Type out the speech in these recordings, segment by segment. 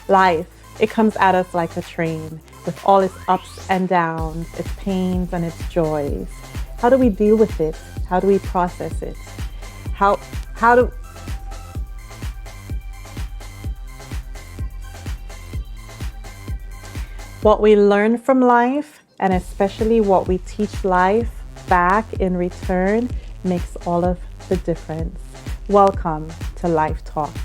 Life, it comes at us like a train with all its ups and downs, its pains and its joys. How do we deal with it? How do we process it? How how do what we learn from life and especially what we teach life back in return makes all of the difference. Welcome to Life Talks.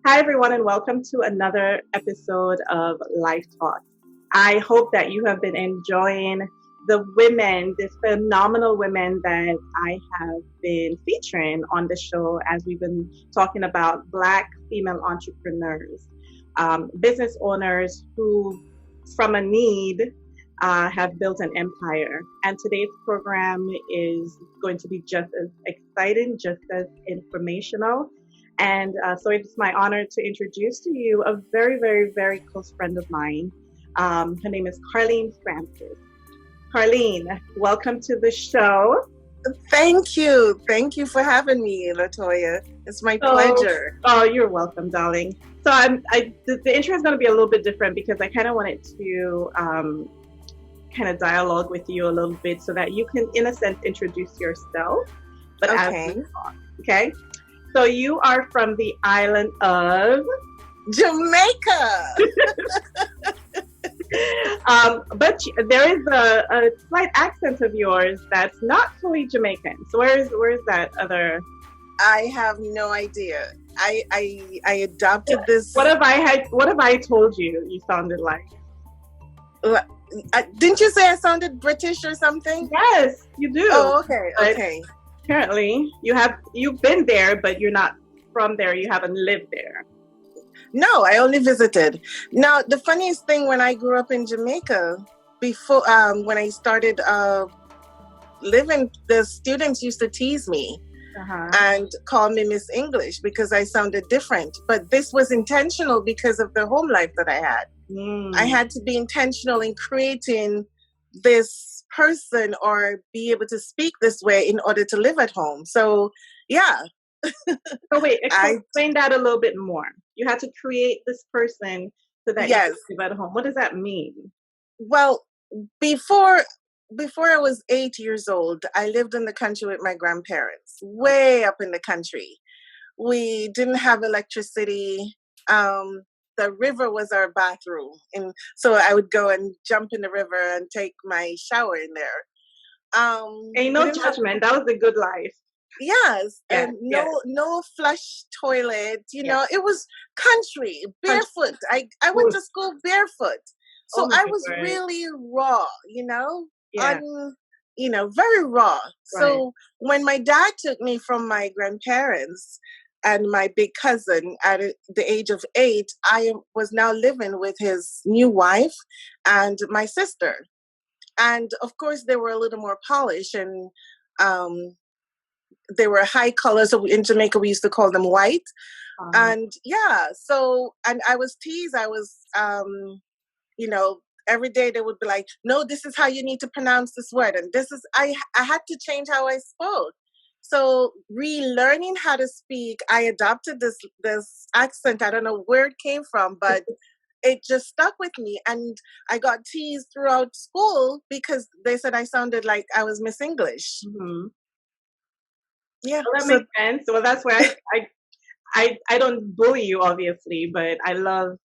Hi, everyone, and welcome to another episode of Life Talk. I hope that you have been enjoying the women, the phenomenal women that I have been featuring on the show as we've been talking about Black female entrepreneurs, business owners who, from a need, have built an empire. And today's program is going to be just as exciting, just as informational. And so it's my honor to introduce to you a very, very, very close friend of mine. Her name is Carlene Francis. Carlene, welcome to the show. Thank you. Thank you for having me, Latoya. It's my pleasure. Oh, you're welcome, darling. So the intro is going to be a little bit different because I kind of wanted to kind of dialogue with you a little bit so that you can, in a sense, introduce yourself. But as we talk, okay? So you are from the island of Jamaica. But there is a slight accent of yours that's not fully Jamaican. So where is that other? I have no idea. I adopted this. What have I told you? You sounded like. Didn't you say I sounded British or something? Yes, you do. Oh, okay. Okay. Apparently, you've been there, but you're not from there. You haven't lived there. No, I only visited. Now, the funniest thing when I grew up in Jamaica, before when I started living, the students used to tease me and call me Miss English because I sounded different. But this was intentional because of the home life that I had. I had to be intentional in creating this person or be able to speak this way in order to live at home. So, yeah. So wait, explain that a little bit more. You had to create this person so that you could live at home. What does that mean? Well, before I was 8 years old, I lived in the country with my grandparents, way up in the country. We didn't have electricity. The river was our bathroom. And so I would go and jump in the river and take my shower in there. Ain't no judgment. That was the good life. Yes. And no flush toilet. You know, it was country, barefoot. I went to school barefoot. So I was really raw, very raw. Right. So when my dad took me from my grandparents and my big cousin at the age of 8, I was now living with his new wife and my sister. And of course, they were a little more polished and they were high colors. So in Jamaica, we used to call them white. And and I was teased. I was, every day they would be like, no, this is how you need to pronounce this word. And I had to change how I spoke. So relearning how to speak, I adopted this accent. I don't know where it came from, but it just stuck with me. And I got teased throughout school because they said I sounded like I was Miss English. Mm-hmm. Yeah. Well, that makes sense. Well, that's why I don't bully you, obviously, but I love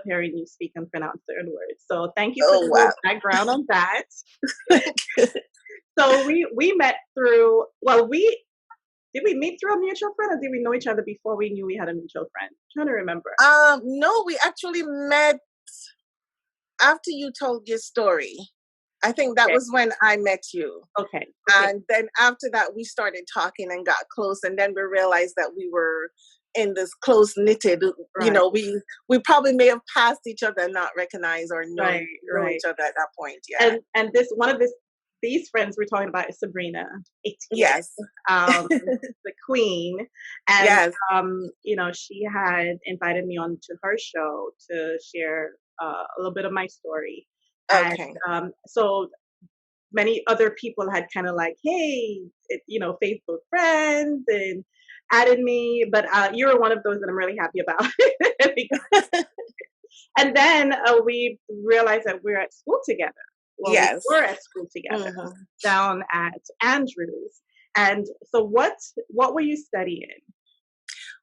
hearing you speak and pronounce certain words. So thank you for the background on that. So we met through, did we meet through a mutual friend or did we know each other before we knew we had a mutual friend? I'm trying to remember. No, we actually met after you told your story. I think that was when I met you. Okay. And then after that, we started talking and got close. And then we realized that we were in this close knitted, we probably may have passed each other and not recognized or know each other at that point. Yeah. And these friends we're talking about is Sabrina. Yes. The queen. And, she had invited me on to her show to share a little bit of my story. And Okay. so many other people had kind of like, hey, Facebook friends and added me, but you were one of those that I'm really happy about. And then we realized that we're at school together. Well, we Yes. were at school together down at Andrews. And so what were you studying?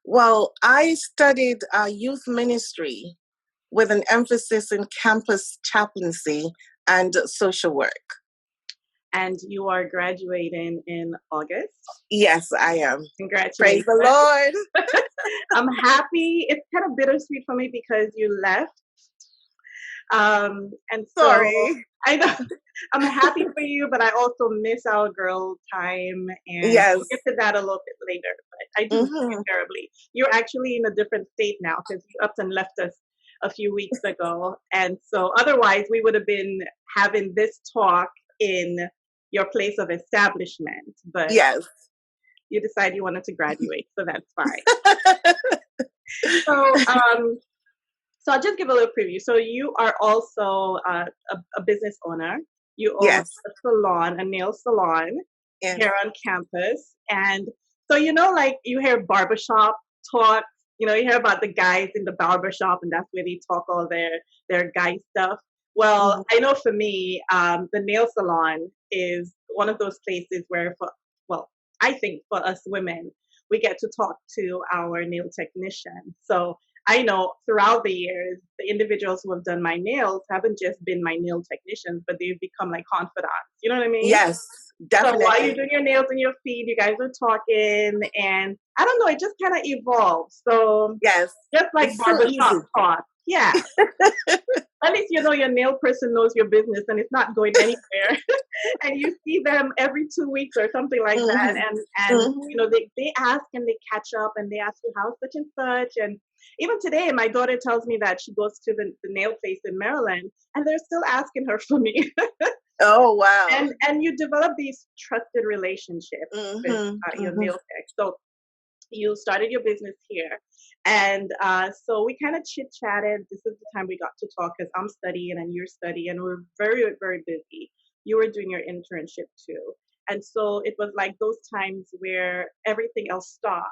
Well, I studied youth ministry with an emphasis in campus chaplaincy and social work. And you are graduating in August? Yes, I am. Congratulations. Praise the Lord. I'm happy. It's kind of bittersweet for me because you left. And so Sorry. I know I'm happy for you, but I also miss our girl time, and Yes. we'll get to that a little bit later. But I do miss you terribly. You're actually in a different state now because you up and left us a few weeks ago, and so otherwise we would have been having this talk in your place of establishment. But yes, you decide you wanted to graduate, so that's fine. So I'll just give a little preview. So you are also a business owner. You own a salon, a nail salon here on campus. And so, like you hear barbershop talk, you hear about the guys in the barbershop, and that's where they talk all their guy stuff. Well, I know for me, the nail salon is one of those places where, I think for us women, we get to talk to our nail technician. So I know throughout the years, the individuals who have done my nails haven't just been my nail technicians, but they've become like confidants. You know what I mean? Yes, definitely. So while you're doing your nails and your feet, you guys are talking, and I don't know, it just kind of evolves. So yes, just like barbershop talk. Yeah. At least your nail person knows your business and it's not going anywhere. And you see them every 2 weeks or something like that. And they ask and they catch up and they ask you how's such and such. And even today, my daughter tells me that she goes to the nail place in Maryland and they're still asking her for me. Oh, wow. And you develop these trusted relationships with your nail tech. So you started your business here. And so we kind of chit-chatted. This is the time we got to talk because I'm studying and you're studying. And we're very, very busy. You were doing your internship too. And so it was like those times where everything else stopped.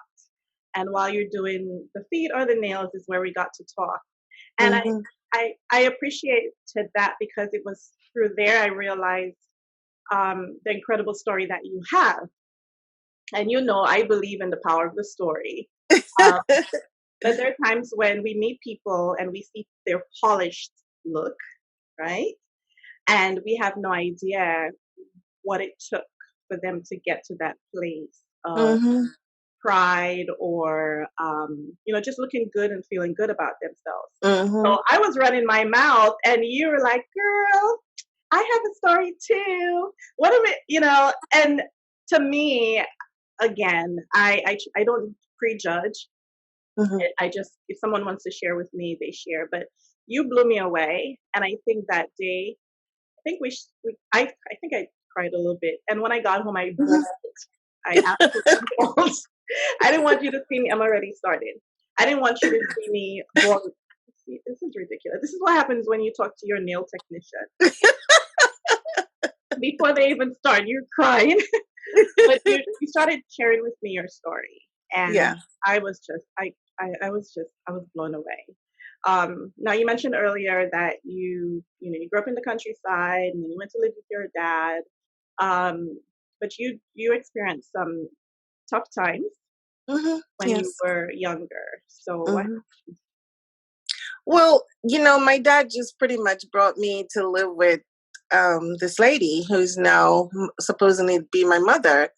And while you're doing the feet or the nails is where we got to talk. And I appreciated that because it was through there I realized the incredible story that you have. And I believe in the power of the story. But there are times when we meet people and we see their polished look, right? And we have no idea what it took for them to get to that place of pride or, just looking good and feeling good about themselves. So I was running my mouth and you were like, girl, I have a story too. What am it, and to me, again, I don't prejudge. I just, if someone wants to share with me, they share. But you blew me away, and I think that day, I think I cried a little bit. And when I got home, I bawled. I absolutely bawled. I didn't want you to see me. I'm already started. I didn't want you to see me bawl. See, this is ridiculous. This is what happens when you talk to your nail technician. Before they even start, you're crying. But you started sharing with me your story, and I was blown away. Now you mentioned earlier that you grew up in the countryside and then you went to live with your dad, but you experienced some tough times when you were younger. So what happened? Well, my dad just pretty much brought me to live with this lady who's now supposedly be my mother.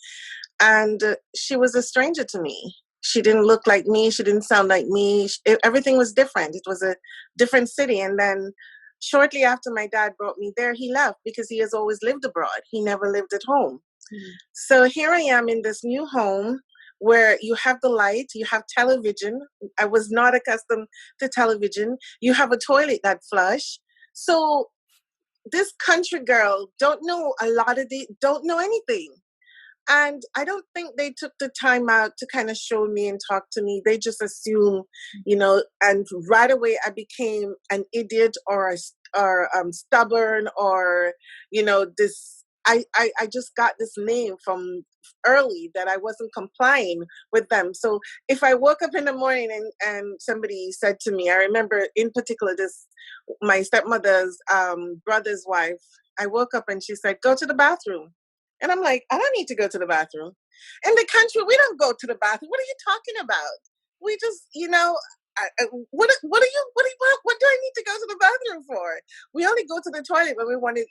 And she was a stranger to me. She didn't look like me. She didn't sound like me. Everything was different. It was a different city. And then shortly after my dad brought me there, he left because he has always lived abroad. He never lived at home. So here I am in this new home where you have the light, you have television. I was not accustomed to television. You have a toilet that flush. So this country girl don't know anything. And I don't think they took the time out to kind of show me and talk to me. They just assume, and right away I became an idiot or stubborn or, this. I just got this name from early that I wasn't complying with them. So if I woke up in the morning and somebody said to me, I remember in particular my stepmother's brother's wife, I woke up and she said, go to the bathroom. And I'm like, I don't need to go to the bathroom. In the country, we don't go to the bathroom. What are you talking about? We just, what do I need to go to the bathroom for? We only go to the toilet when we want to,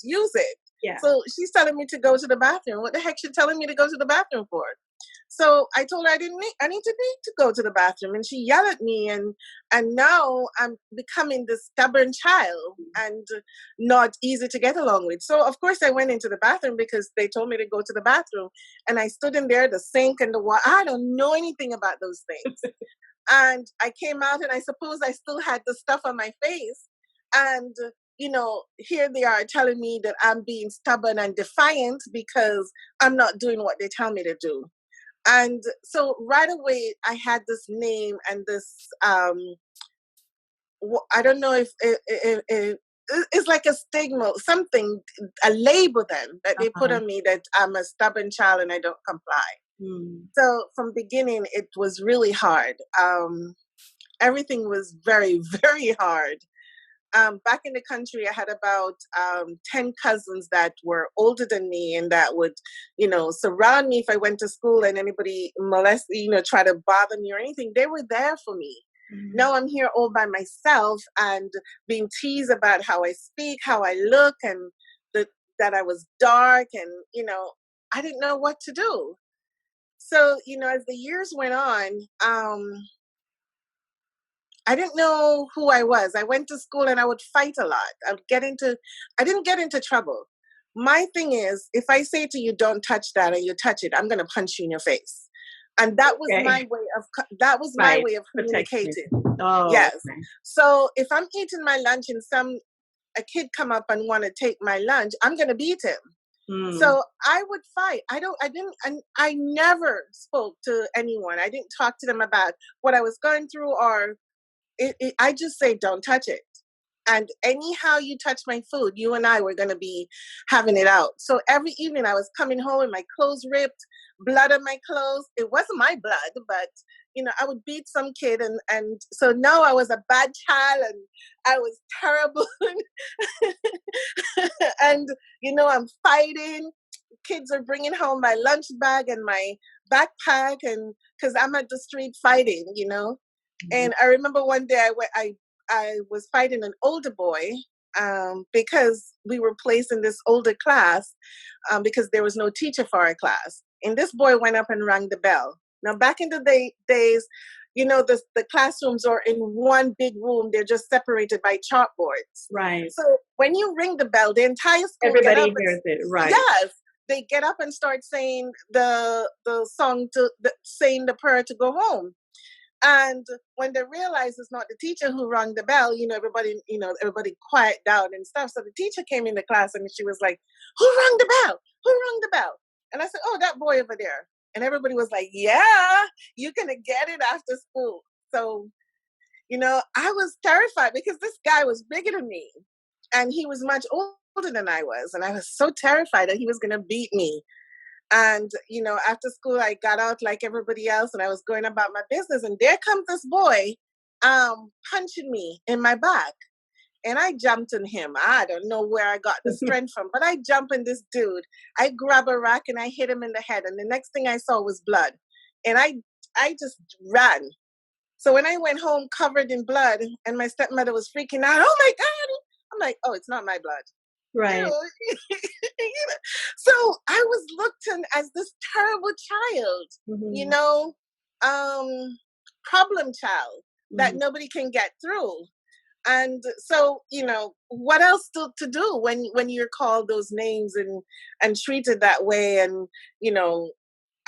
use it. Yeah. So she's telling me to go to the bathroom. What the heck she's telling me to go to the bathroom for? So I told her I need to go to the bathroom, and she yelled at me, and now I'm becoming this stubborn child and not easy to get along with. So of course I went into the bathroom because they told me to go to the bathroom, and I stood in there, the sink and the water. I don't know anything about those things. And I came out, and I suppose I still had the stuff on my face, and here they are telling me that I'm being stubborn and defiant because I'm not doing what they tell me to do. And so right away, I had this name and this, I don't know if it's like a stigma, something, a label then that they put on me that I'm a stubborn child and I don't comply. So from beginning, it was really hard. Everything was very, very hard. Back in the country, I had about 10 cousins that were older than me and that would, surround me if I went to school and anybody try to bother me or anything. They were there for me. Now I'm here all by myself and being teased about how I speak, how I look, and that I was dark, and, I didn't know what to do. So, as the years went on, I didn't know who I was. I went to school and I would fight a lot. I didn't get into trouble. My thing is, if I say to you, don't touch that, and you touch it, I'm going to punch you in your face. And that was my way of communicating. Oh, yes. Okay. So if I'm eating my lunch and a kid come up and want to take my lunch, I'm going to beat him. So I would fight. I never spoke to anyone. I didn't talk to them about what I was going through, or I just say, don't touch it. And anyhow you touch my food, you and I were going to be having it out. So every evening I was coming home with my clothes ripped, blood on my clothes. It wasn't my blood, but, I would beat some kid. And so now I was a bad child and I was terrible. And, I'm fighting. Kids are bringing home my lunch bag and my backpack, and because I'm at the street fighting, And I remember one day I was fighting an older boy because we were placed in this older class because there was no teacher for our class. And this boy went up and rang the bell. Now, back in the days, the classrooms are in one big room. They're just separated by chalkboards. Right. So when you ring the bell, the entire school everybody hears it. Right. Yes. They get up and start saying the song saying the prayer to go home. And when they realized it's not the teacher who rang the bell, everybody quiet down and stuff. So the teacher came in the class and she was like, who rang the bell? Who rang the bell? And I said, oh, that boy over there. And everybody was like, yeah, you're going to get it after school. So, I was terrified because this guy was bigger than me and he was much older than I was. And I was so terrified that he was going to beat me. And, after school, I got out like everybody else and I was going about my business. And there comes this boy punching me in my back. And I jumped on him. I don't know where I got the strength from, but I jumped on this dude. I grabbed a rock and I hit him in the head. And the next thing I saw was blood. And I just ran. So when I went home covered in blood and my stepmother was freaking out, oh my God, I'm like, oh, it's not my blood. Right. So I was looked at as this terrible child, problem child that nobody can get through. And so, what else to do when you're called those names and treated that way? And,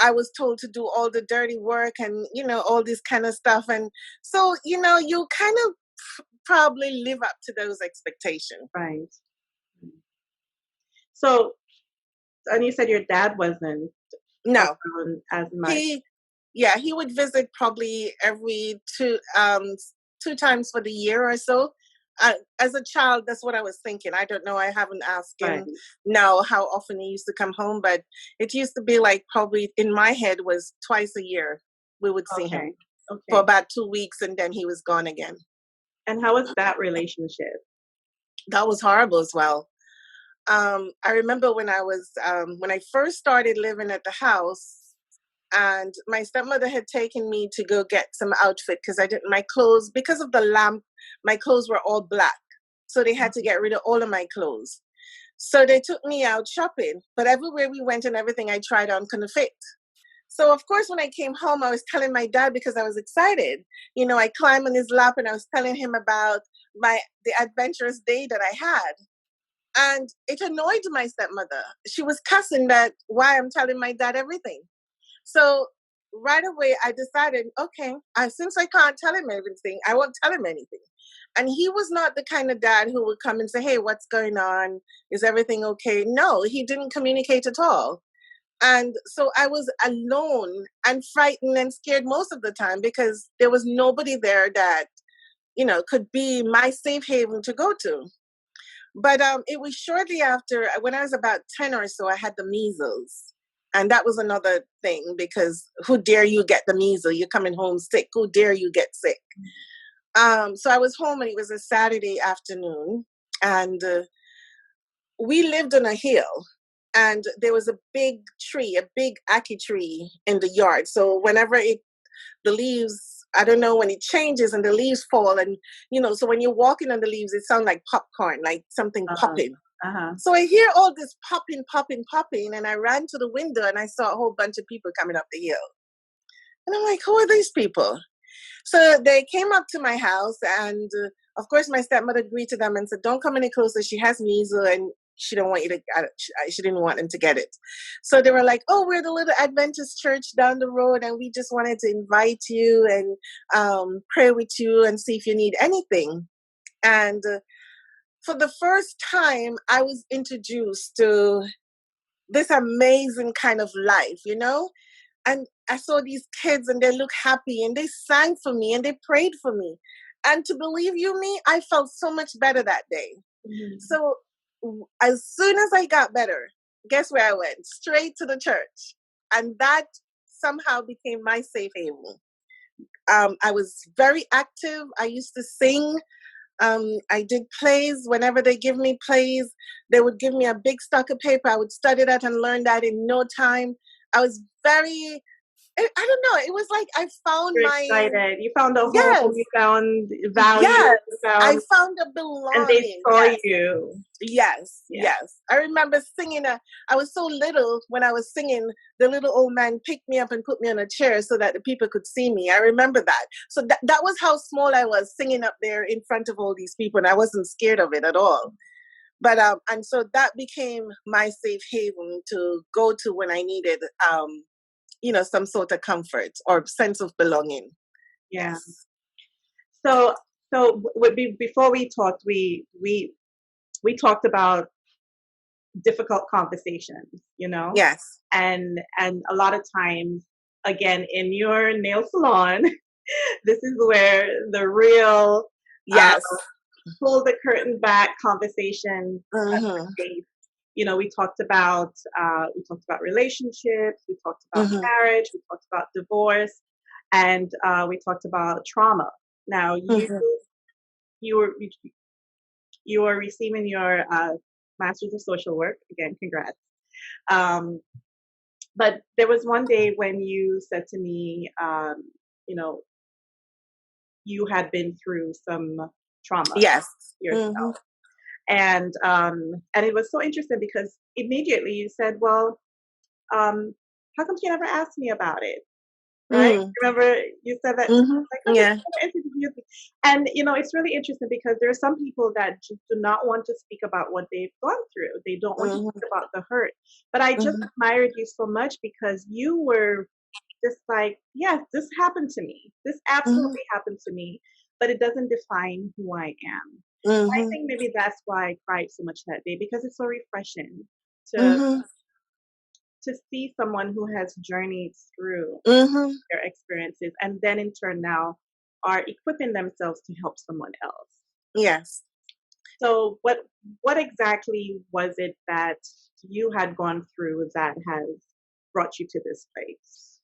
I was told to do all the dirty work and, all this kind of stuff. And so, you kind of probably live up to those expectations. Right. So, and you said your dad wasn't No, around as much. He would visit probably every two times for the year or so. As a child, that's what I was thinking. I don't know. I haven't asked Right. him now how often he used to come home, but it used to be like probably in my head was twice a year we would see him for about 2 weeks, and then he was gone again. And how was that relationship? That was horrible as well. I remember when I first started living at the house, and my stepmother had taken me to go get some outfit because my clothes, because of the lamp, my clothes were all black. So they had to get rid of all of my clothes. So they took me out shopping, but everywhere we went and everything I tried on couldn't fit. So of course, when I came home, I was telling my dad because I was excited. I climbed on his lap and I was telling him about the adventurous day that I had. And it annoyed my stepmother. She was cussing that why I'm telling my dad everything. So right away, I decided, okay, since I can't tell him everything, I won't tell him anything. And he was not the kind of dad who would come and say, hey, what's going on? Is everything okay? No, he didn't communicate at all. And so I was alone and frightened and scared most of the time because there was nobody there that, could be my safe haven to go to. But it was shortly after, when I was about 10 or so, I had the measles. And that was another thing because who dare you get the measles? You're coming home sick. Who dare you get sick? So I was home and it was a Saturday afternoon. And we lived on a hill. And there was a big tree, a big ackee tree in the yard. So whenever the leaves, I don't know, when it changes and the leaves fall and, so when you're walking on the leaves, it sounds like popcorn, like something popping. So I hear all this popping, popping, popping. And I ran to the window and I saw a whole bunch of people coming up the hill. And I'm like, who are these people? So they came up to my house and of course my stepmother greeted them and said, don't come any closer. She has measles and she didn't want them to get it. So they were like, oh, we're the little Adventist church down the road and we just wanted to invite you and pray with you and see if you need anything. And for the first time, I was introduced to this amazing kind of life, And I saw these kids and they looked happy and they sang for me and they prayed for me. And to believe you me, I felt so much better that day. Mm-hmm. So as soon as I got better, guess where I went? Straight to the church. And that somehow became my safe haven. I was very active. I used to sing. I did plays. Whenever they give me plays, they would give me a big stack of paper. I would study that and learn that in no time. I was very, I don't know. It was like I found excited. You found a home. You found value. Yes. I found a belonging. And they saw you. Yes. I remember singing. I was so little when I was singing. The little old man picked me up and put me on a chair so that the people could see me. I remember that. So that was how small I was, singing up there in front of all these people, and I wasn't scared of it at all. But and so that became my safe haven to go to when I needed some sort of comfort or sense of belonging. Yeah. So before we talked, we talked about difficult conversations, Yes. And a lot of times, again, in your nail salon, this is where the real pull the curtain back conversation. We talked about relationships, we talked about marriage, we talked about divorce, and we talked about trauma. Now you were receiving your Master's of Social Work. Again, congrats. But there was one day when you said to me, you had been through some trauma. Yes. Yourself. And it was so interesting because immediately you said, well, how come you never asked me about it? Right? Remember you said that? And it's really interesting because there are some people that just do not want to speak about what they've gone through. They don't want to speak about the hurt. But I just admired you so much because you were just like, yes, this happened to me. This absolutely happened to me, but it doesn't define who I am. I think maybe that's why I cried so much that day, because it's so refreshing to to see someone who has journeyed through Mm-hmm. their experiences and then in turn now are equipping themselves to help someone else. Yes. So what exactly was it that you had gone through that has brought you to this place?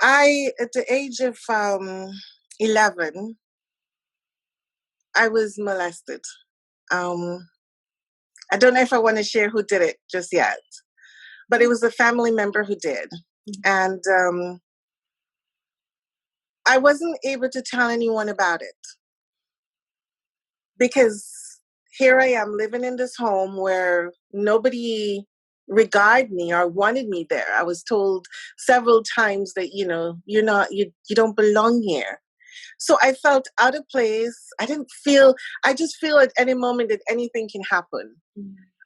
At the age of 11, I was molested. Um, I don't know if I want to share who did it just yet, but it was a family member who did. And I wasn't able to tell anyone about it because here I am living in this home where nobody regarded me or wanted me there. I was told several times that, you don't belong here. So I felt out of place. I just feel at any moment that anything can happen.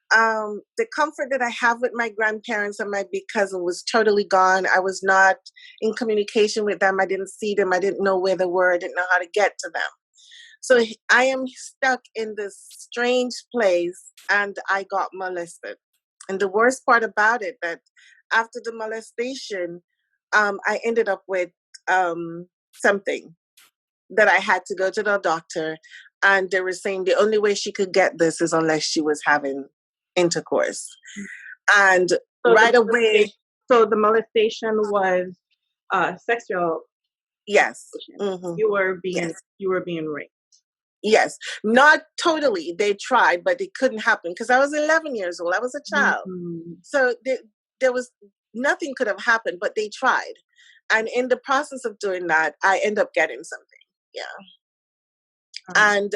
The comfort that I have with my grandparents and my big cousin was totally gone. I was not in communication with them. I didn't see them. I didn't know where they were. I didn't know how to get to them. So I am stuck in this strange place and I got molested. And the worst part about it, that after the molestation, I ended up with something that I had to go to the doctor. And they were saying the only way she could get this is unless she was having intercourse. And So right away, so the molestation was sexual. yes. molestation. Mm-hmm. You were Yes. being raped. Yes, not totally. They tried, but it couldn't happen because I was 11 years old. I was a child. Mm-hmm. So there was nothing could have happened, but they tried. And in the process of doing that, I end up getting something. Yeah. And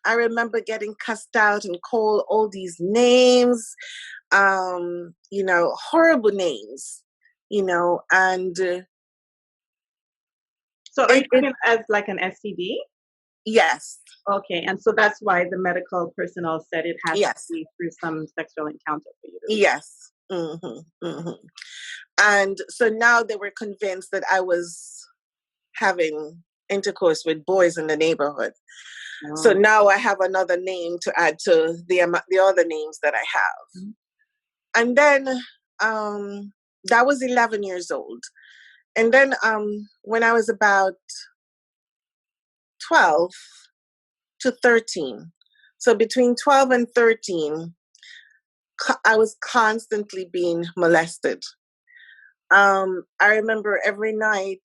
I remember getting cussed out and called all these names, horrible names, and So are you talking as like an STD? yes. Okay, and so that's why the medical personnel said it has Yes. to be through some sexual encounter for you to Yes. Mm-hmm. Mm-hmm. And so now they were convinced that I was having intercourse with boys in the neighborhood. So now I have another name to add to the other names that I have. And then that was 11 years old. And then when I was about 12 to 13, so between 12 and 13, I was constantly being molested. I remember every night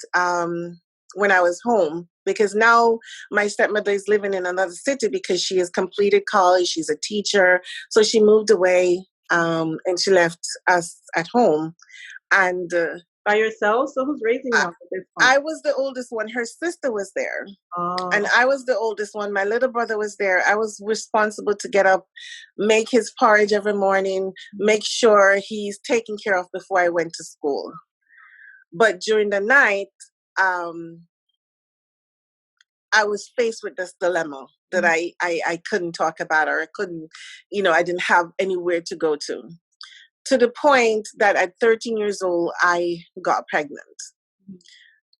when I was home, because now my stepmother is living in another city because she has completed college. She's a teacher. So she moved away and she left us at home. And by yourself? So who's raising you up at this point? I was the oldest one. Her sister was there. And I was the oldest one. My little brother was there. I was responsible to get up, make his porridge every morning, make sure he's taken care of before I went to school. But during the night, I was faced with this dilemma that I couldn't talk about, or I couldn't, I didn't have anywhere to go to the point that at 13 years old, I got pregnant.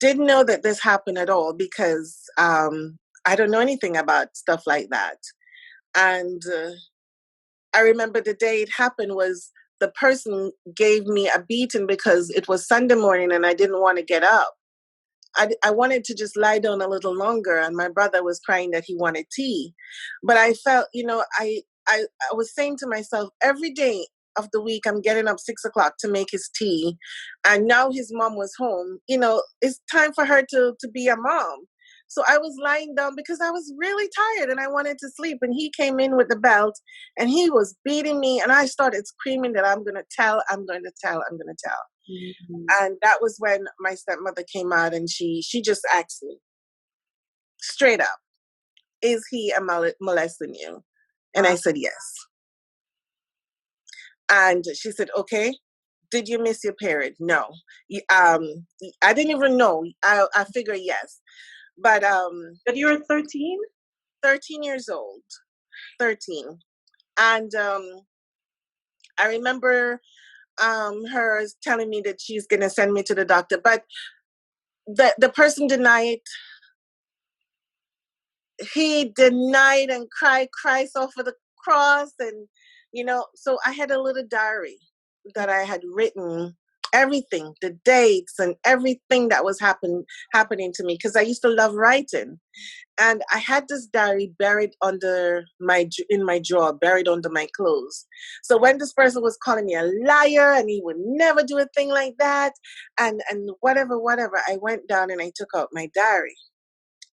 Didn't know that this happened at all because I don't know anything about stuff like that. And I remember the day it happened was the person gave me a beating because it was Sunday morning and I didn't want to get up. I wanted to just lie down a little longer, and my brother was crying that he wanted tea. But I felt, I was saying to myself, every day of the week, I'm getting up 6 o'clock to make his tea. And now his mom was home. It's time for her to be a mom. So I was lying down because I was really tired and I wanted to sleep. And he came in with the belt and he was beating me. And I started screaming that I'm going to tell, I'm going to tell, I'm going to tell. Mm-hmm. And that was when my stepmother came out and she just asked me straight up, is he molesting you? And I said, yes. And she said, okay, did you miss your period? No. I didn't even know. I figure yes. But you were 13? 13 years old. 13. And I remember her telling me that she's going to send me to the doctor. But the person denied. He denied and cried Christ off of the cross. And, so I had a little diary that I had written everything, the dates and everything that was happening to me, because I used to love writing. And I had this diary buried in my drawer, buried under my clothes. So when this person was calling me a liar and he would never do a thing like that, and whatever, I went down and I took out my diary.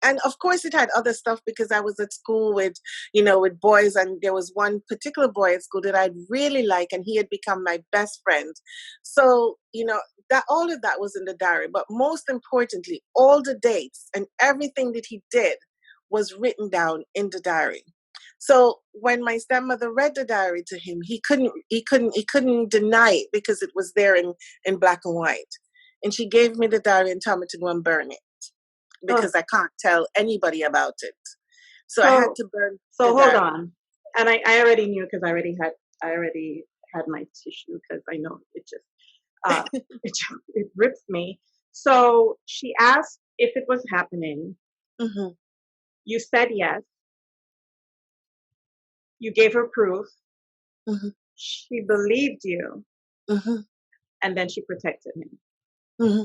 And of course it had other stuff because I was at school with, with boys, and there was one particular boy at school that I really like, and he had become my best friend. So, that all of that was in the diary. But most importantly, all the dates and everything that he did was written down in the diary. So when my stepmother read the diary to him, he couldn't deny it because it was there in black and white. And she gave me the diary and told me to go and burn it, because I can't tell anybody about it. So I had to burn. So hold on. And I already knew, because I already had my tissue, because I know it just it rips me. So she asked if it was happening. Mm-hmm. You said yes. You gave her proof. Mm-hmm. She believed you. Mm-hmm. And then she protected him. Mm-hmm.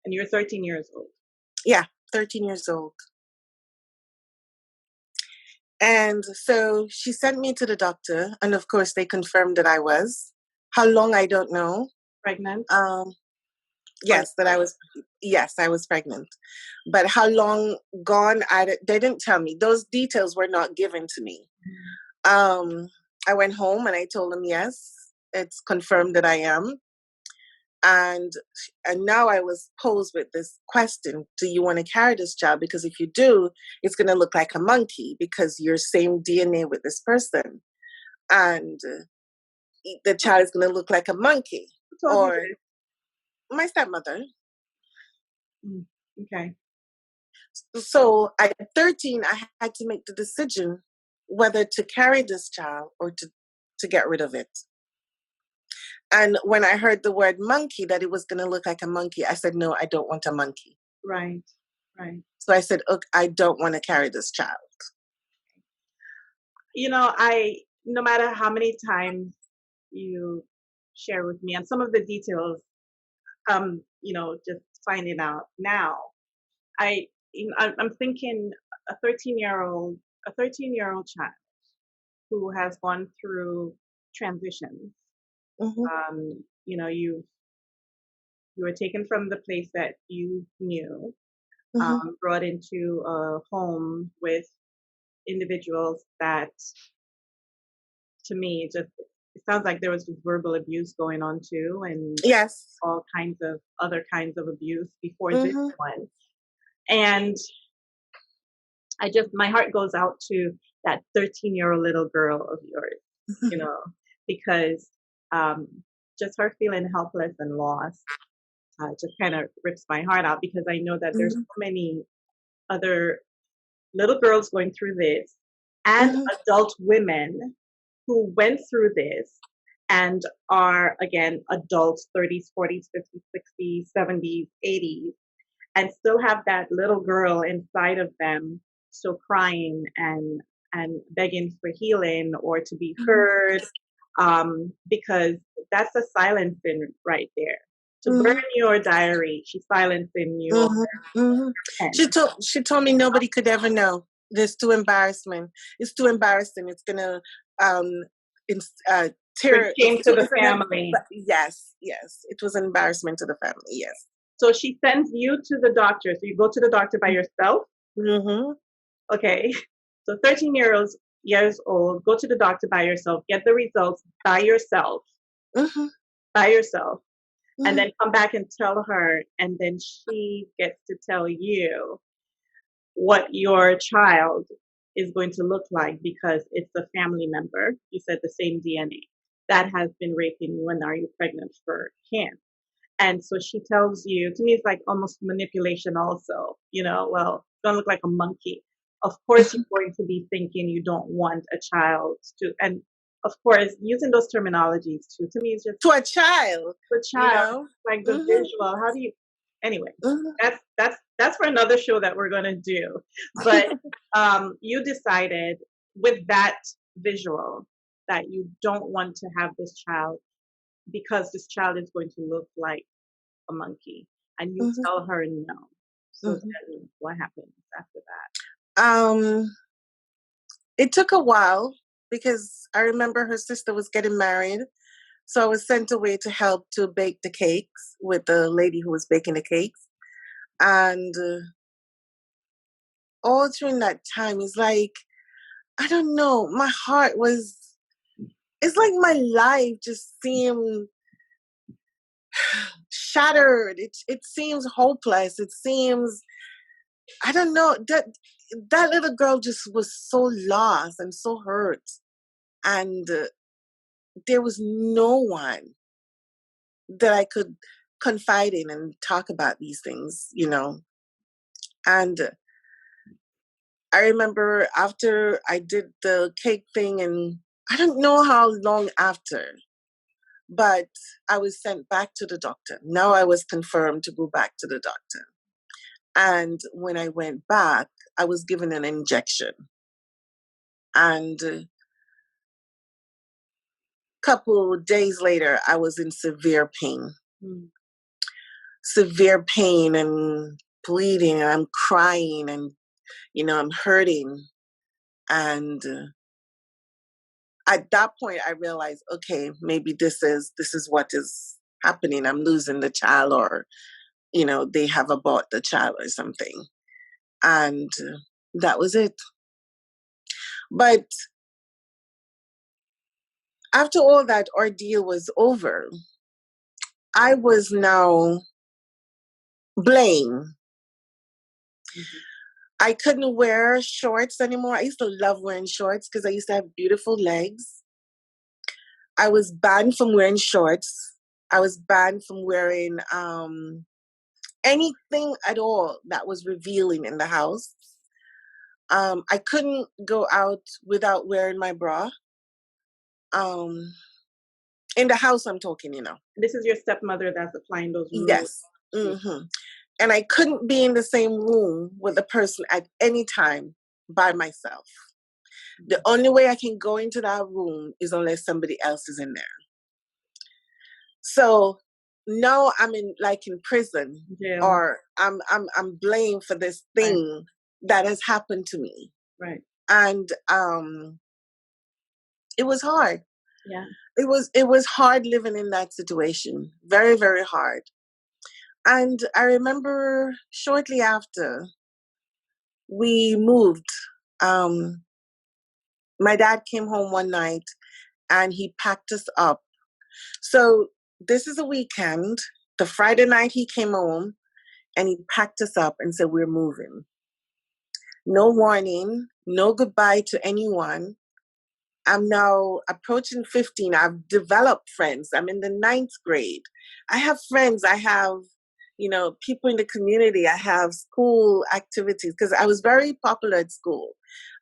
And you're 13 years old. Yeah, 13 years old. And so she sent me to the doctor, and of course they confirmed that I was. How long, I don't know. Pregnant? Yes, I was pregnant. But how long gone, they didn't tell me. Those details were not given to me. I went home and I told them, yes, it's confirmed that I am. And now I was posed with this question: do you want to carry this child? Because if you do, it's going to look like a monkey, because you're same DNA with this person, and the child is going to look like a monkey. Or my stepmother. Okay. So at 13, I had to make the decision whether to carry this child or to get rid of it. And when I heard the word monkey, that it was going to look like a monkey, I said, no, I don't want a monkey. Right. So I said, okay, I don't want to carry this child. No matter how many times you share with me, and some of the details, just finding out now, I'm thinking a 13-year-old child who has gone through transitions. Mm-hmm. You were taken from the place that you knew, Mm-hmm. brought into a home with individuals that, to me, it sounds like there was just verbal abuse going on too, and Yes, all kinds of other kinds of abuse before mm-hmm. this one. And my heart goes out to that 13-year-old little girl of yours, because just her feeling helpless and lost just kind of rips my heart out, because I know that there's so many other little girls going through this, and adult women who went through this and are, again, adults, 30s, 40s, 50s, 60s, 70s, 80s, and still have that little girl inside of them, still crying and begging for healing or to be heard, because that's a silencing right there. To burn your diary, she's silencing you. She told me nobody could ever know. There's too embarrassment. It's too embarrassing. It's gonna bring shame to the family. Yes, it was an embarrassment to the family. Yes. So she sends you to the doctor. So you go to the doctor by yourself. Mm-hmm. Okay. So 13 years old, go to the doctor by yourself, get the results by yourself. Mm-hmm. By yourself. And then come back and tell her, and then she gets to tell you what your child is going to look like, because it's a family member, you said the same DNA, that has been raping you, and are you pregnant for him? And so she tells you, to me it's like almost manipulation also, well, don't look like a monkey. Of course you're going to be thinking you don't want a child to, and of course, using those terminologies too, to me, it's just to a child. Like the visual. How do you? Anyway, that's for another show that we're gonna do. But you decided with that visual that you don't want to have this child because this child is going to look like a monkey, and you Mm-hmm. tell her no. So Mm-hmm. then what happens after Um, it took a while because I remember her sister was getting married. So I was sent away to help to bake the cakes with the lady who was baking the cakes. And all during that time, it's like, I don't know, my heart was, it's like my life just seemed shattered. It seems hopeless. It seems, I don't know, that little girl just was so lost and so hurt. And there was no one that I could confide in and talk about these things, you know. And I remember after I did the cake thing, and I don't know how long after, but I was sent back to the doctor. Now I was confirmed to go back to the doctor. And when I went back, I was given an injection. And a couple days later, I was in severe pain. Severe pain and bleeding, and I'm crying, and you know, I'm hurting. And at that point I realized, okay, maybe this is what is happening. I'm losing the child, or you know, they have aborted the child or something. And that was it. But after all that ordeal was over, I was now blamed. I couldn't wear shorts anymore. I used to love wearing shorts because I used to have beautiful legs. I was banned from wearing shorts. I was banned from wearing anything at all that was revealing in the house. I couldn't go out without wearing my bra. In the house, I'm talking, you know. This is your stepmother that's applying those rules. Yes. Mm-hmm. And I couldn't be in the same room with a person at any time by myself. The only way I can go into that room is unless somebody else is in there. So now I'm in prison, or I'm blamed for this thing that has happened to me. Right. And it was hard. Yeah. It was hard living in that situation. Very, very hard. And I remember shortly after we moved, my dad came home one night and he packed us up. So this is a weekend. The Friday night he came home and he packed us up and said, we're moving. No warning, no goodbye to anyone. I'm now approaching 15. I've developed friends. I'm in the 9th grade. I have friends. I have, you know, people in the community. I have school activities because I was very popular at school.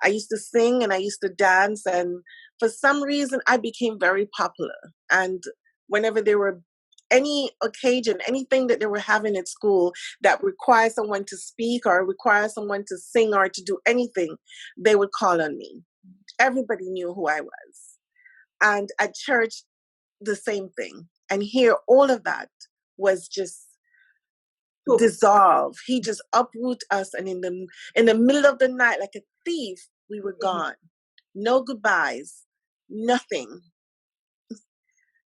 I used to sing and I used to dance. And for some reason, I became very popular. And whenever there were any occasion, anything that they were having at school that requires someone to speak or requires someone to sing or to do anything, they would call on me. Everybody knew who I was. And at church, the same thing. And here, all of that was just dissolved. He just uproot us, and in the middle of the night, like a thief, we were gone. No goodbyes, nothing.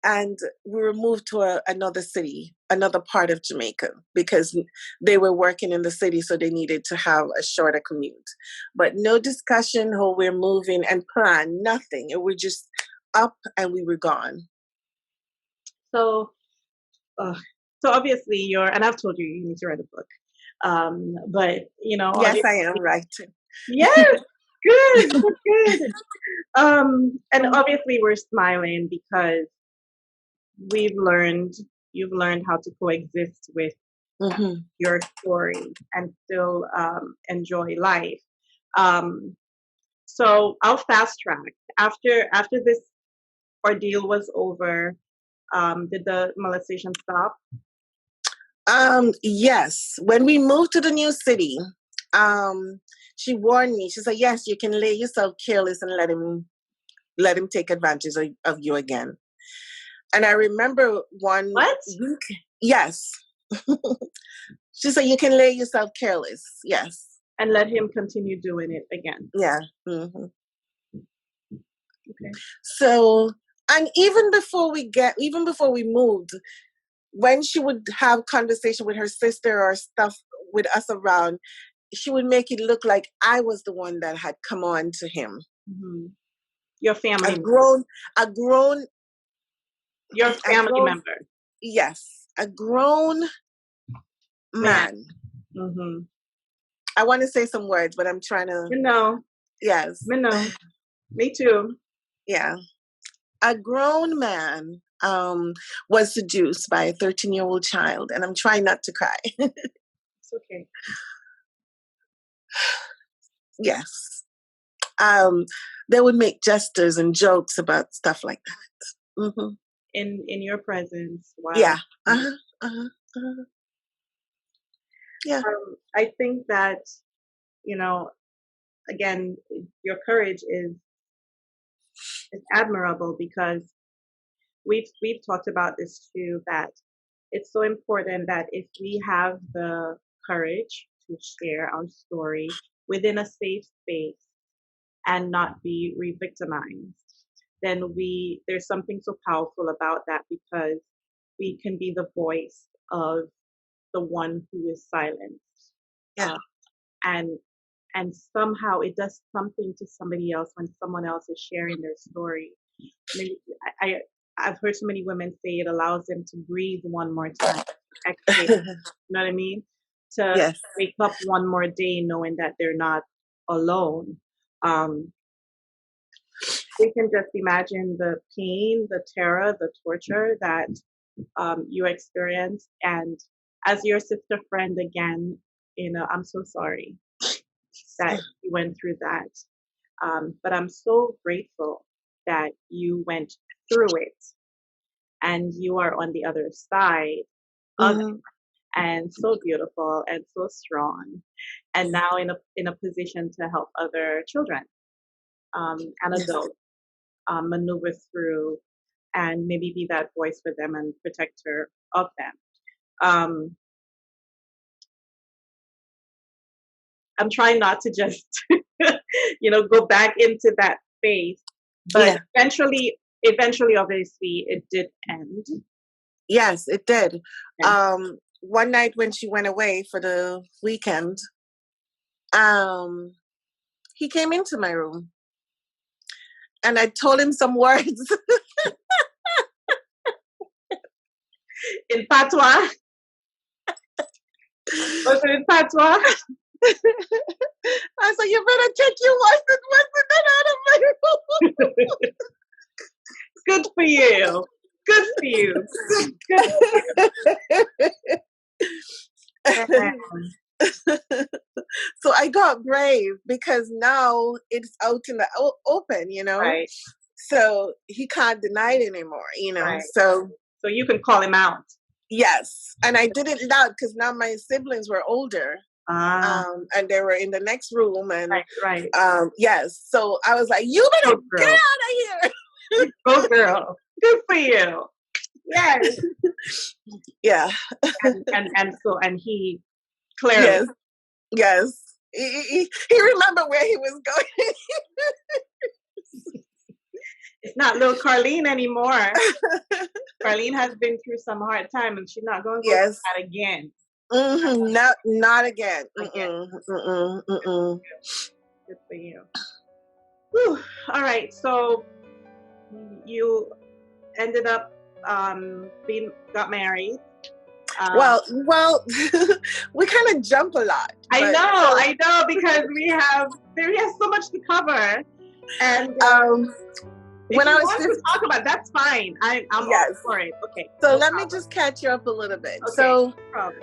And we were moved to another city, another part of Jamaica, because they were working in the city, so they needed to have a shorter commute. But no discussion, how we're moving and plan, nothing. It was just up and we were gone. So obviously and I've told you need to write a book. But you know, yes, I am writing. Yes, good, good. And obviously we're smiling because you've learned how to coexist with your story and still enjoy life. So I'll fast track. After this ordeal was over, did the molestation stop? Yes. When we moved to the new city, she warned me. She said, yes, you can lay yourself careless and let him let him take advantage of you again. And I remember one What? week, yes. She said, you can lay yourself careless. Yes. And let him continue doing it again. Yeah. Mm-hmm. Okay. So, and even before we moved, when she would have conversation with her sister or stuff with us around, she would make it look like I was the one that had come on to him. Mm-hmm. Your family A grown Your family member. Yes. A grown man. Mm-hmm. I want to say some words, but I'm trying to. No. Yes. No. Me too. Yeah. A grown man was seduced by a 13-year-old child, and I'm trying not to cry. It's okay. Yes. They would make gestures and jokes about stuff like that. Mm-hmm. In your presence. Wow. Yeah. Yeah. I think that, again, your courage is admirable, because we've talked about this too, that it's so important that if we have the courage to share our story within a safe space and not be re-victimized, then there's something so powerful about that, because we can be the voice of the one who is silenced. Yeah. And somehow it does something to somebody else when someone else is sharing their story. I've heard so many women say it allows them to breathe one more time, exhale, you know what I mean? To wake up one more day knowing that they're not alone. We can just imagine the pain, the terror, the torture that you experienced. And as your sister friend again, I'm so sorry that you went through that. But I'm so grateful that you went through it and you are on the other side of it, and so beautiful and so strong, and now in a position to help other children and adults maneuver through and maybe be that voice for them and protector of them. I'm trying not to just, go back into that space, but eventually, obviously, it did end. Yes, it did. One night when she went away for the weekend, he came into my room, and I told him some words in patois. Was it in patois? I said, you better check your words out of my room. Good for you. Good for you. Good for you. So I got brave, because now it's out in the open, Right. So he can't deny it anymore, Right. So you can call him out. Yes. And I did it loud, because now my siblings were older. And they were in the next room, and right. Yes. So I was like, you better get out of here. Go girl. Good for you. Yes. Yeah. And he clearly. Yes. He remembered where he was going. It's not little Carlene anymore. Carlene has been through some hard time, and she's not going to go through that again. Mm-hmm. Not again. Good for you. Whew. All right. So you ended up got married. Well, we kind of jump a lot. I know, because we have so much to cover, and when I was to talk about, that's fine. I'm all for it. Okay. So let me just catch you up a little bit. Okay. So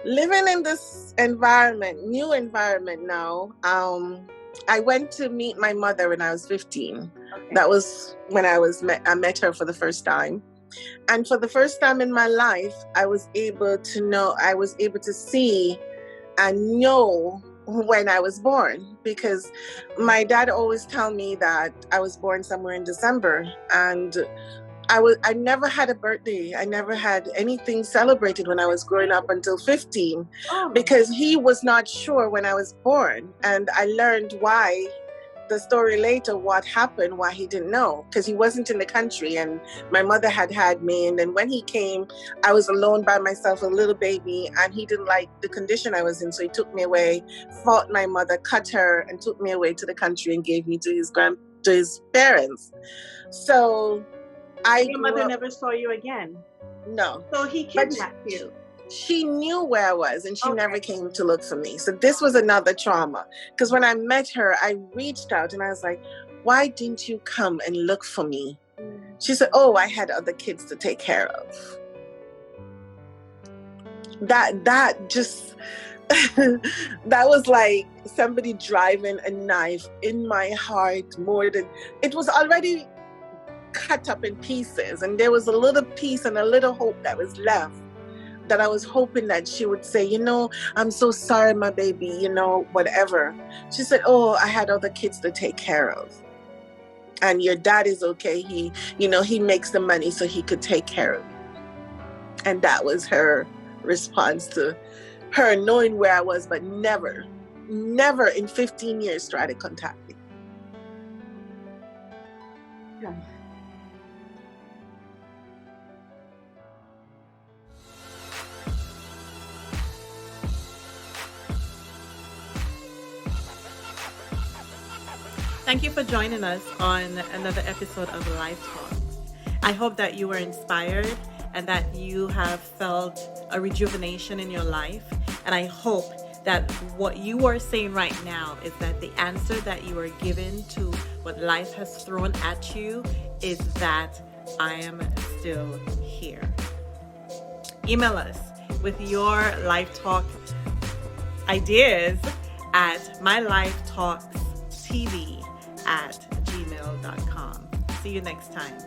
living in this new environment now, I went to meet my mother when I was 15. Okay. That was when I met her for the first time. And for the first time in my life, I was able to see and know when I was born, because my dad always tell me that I was born somewhere in December, and I never had a birthday. I never had anything celebrated when I was growing up until 15, because he was not sure when I was born. And I learned why, the story later, what happened, why he didn't know, because he wasn't in the country and my mother had me. And then when he came, I was alone by myself, a little baby, and he didn't like the condition I was in. So he took me away, fought my mother, cut her, and took me away to the country and gave me to his parents. So your mother never saw you again? No. So he kidnapped you? She knew where I was, and she never came to look for me. So this was another trauma, because when I met her, I reached out and I was like, why didn't you come and look for me? She said, oh, I had other kids to take care of. That just, that was like somebody driving a knife in my heart more than, it was already cut up in pieces, and there was a little piece and a little hope that was left, that I was hoping that she would say, you know, I'm so sorry, my baby, you know, whatever. She said, oh, I had other kids to take care of. And your dad is okay. He, you know, he makes the money so he could take care of you. And that was her response to her knowing where I was, but never in 15 years try to contact me. Yeah. Thank you for joining us on another episode of Life Talk. I hope that you were inspired and that you have felt a rejuvenation in your life. And I hope that what you are saying right now is that the answer that you are given to what life has thrown at you is that I am still here. Email us with your Life Talk ideas at mylifetalkstv@gmail.com. See you next time.